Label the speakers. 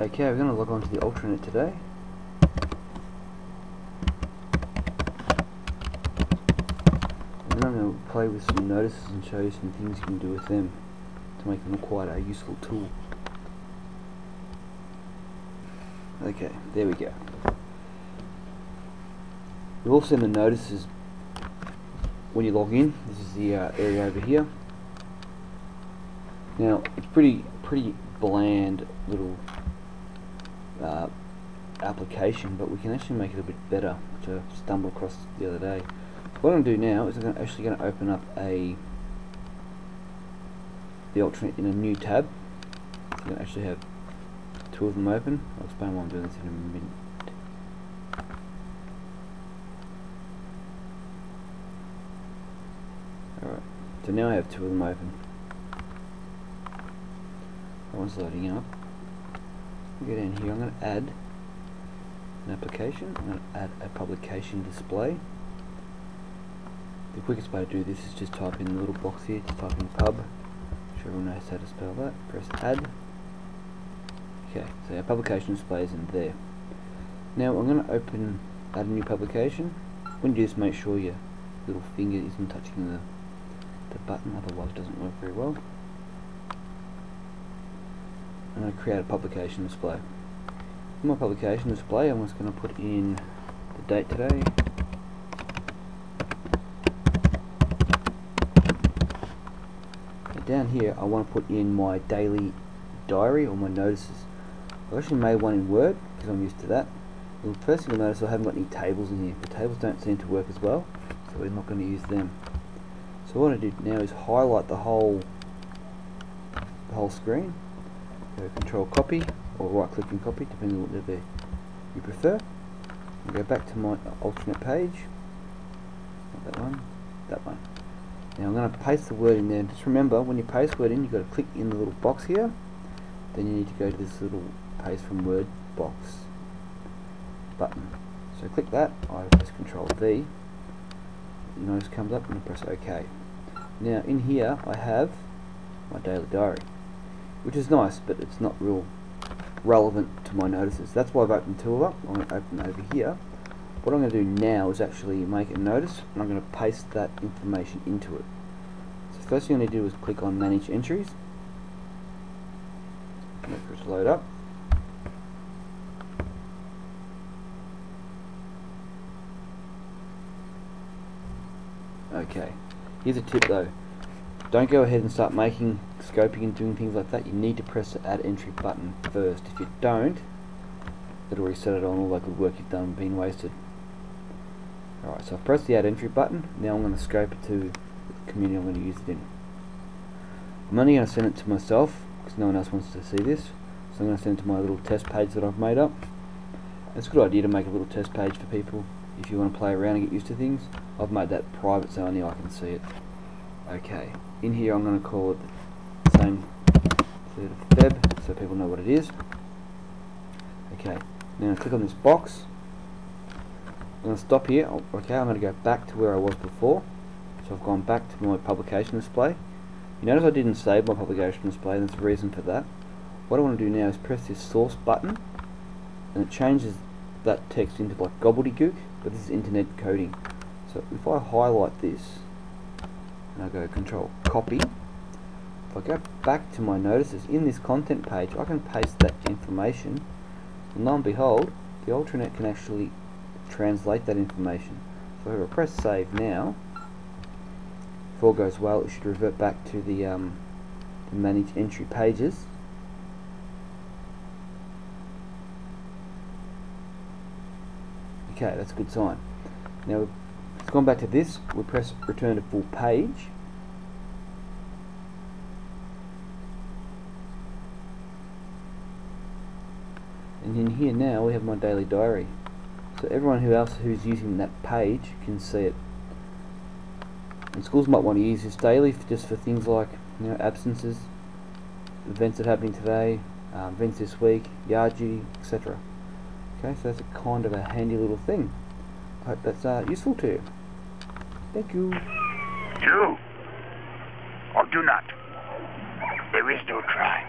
Speaker 1: Okay, we're going to log on to the Ultranet today. And then I'm going to play with some notices and show you some things you can do with them to make them quite a useful tool. Okay, there we go. You'll all see the notices when you log in. This is the area over here. Now it's pretty bland little application, but we can actually make it a bit better, which I stumbled across the other day. What I'm going to do now is I'm actually going to open up the Ultranet in a new tab. So I'm going to actually have two of them open. I'll explain why I'm doing this in a minute. Alright, so now I have two of them open. One's loading up. Get in here, I'm going to add an application. I'm going to add a publication display. The quickest way to do this is just type in the little box here, just type in pub. I'm sure everyone knows how to spell that. Press add. Okay, so our publication display is in there. Now I'm going to add a new publication. When you do this, make sure your little finger isn't touching the button, otherwise it doesn't work very well. I'm going to create a publication display. In my publication display, I'm just going to put in the date today. And down here, I want to put in my daily diary or my notices. I've actually made one in Word because I'm used to that. The first thing you'll notice, I haven't got any tables in here. The tables don't seem to work as well, so we're not going to use them. So what I do now is highlight the whole screen. Go Control Copy or right click and copy, depending on whatever you prefer. I'll go back to my Ultranet page. Not that one, that one. Now I'm going to paste the word in there. Just remember, when you paste word in, you've got to click in the little box here. Then you need to go to this little paste from Word box button. So click that. I press Control V. You notice it comes up and I press OK. Now in here I have my daily diary, which is nice, but it's not real relevant to my notices. That's why I've opened two of them. I'm going to open over here. What I'm going to do now is actually make a notice, and I'm going to paste that information into it. So the first thing I need to do is click on Manage Entries. Wait for it to load up. Okay, here's a tip though. Don't go ahead and start making, scoping and doing things like that. You need to press the Add Entry button first. If you don't, it'll reset it on all that good work you've done being wasted. Alright, so I've pressed the Add Entry button. Now I'm going to scope it to the community I'm going to use it in. I'm only going to send it to myself because no one else wants to see this. So I'm going to send it to my little test page that I've made up. It's a good idea to make a little test page for people if you want to play around and get used to things. I've made that private so only I can see it. Okay, in here I'm going to call it the same 3rd of Feb so people know what it is. Okay, now click on this box. I'm going to stop here. Okay, I'm going to go back to where I was before. So I've gone back to my publication display. You notice I didn't save my publication display, and there's a reason for that. What I want to do now is press this source button, and it changes that text into like gobbledygook, but this is internet coding. So if I highlight this, and I go Control Copy, if I go back to my notices in this content page, I can paste that information, and lo and behold, the Ultranet can actually translate that information. So if I press Save now, if all goes well, it should revert back to the Manage Entry pages. Okay, that's a good sign. Now it's gone back to this. We press Return to Full Page. And in here now we have my daily diary. So everyone who's using that page can see it. And schools might want to use this daily just for things like, you know, absences, events that are happening today, events this week, yard duty, etc. Okay, so that's a kind of a handy little thing. I hope that's useful to you. Thank you.
Speaker 2: Do or do not. There is no try.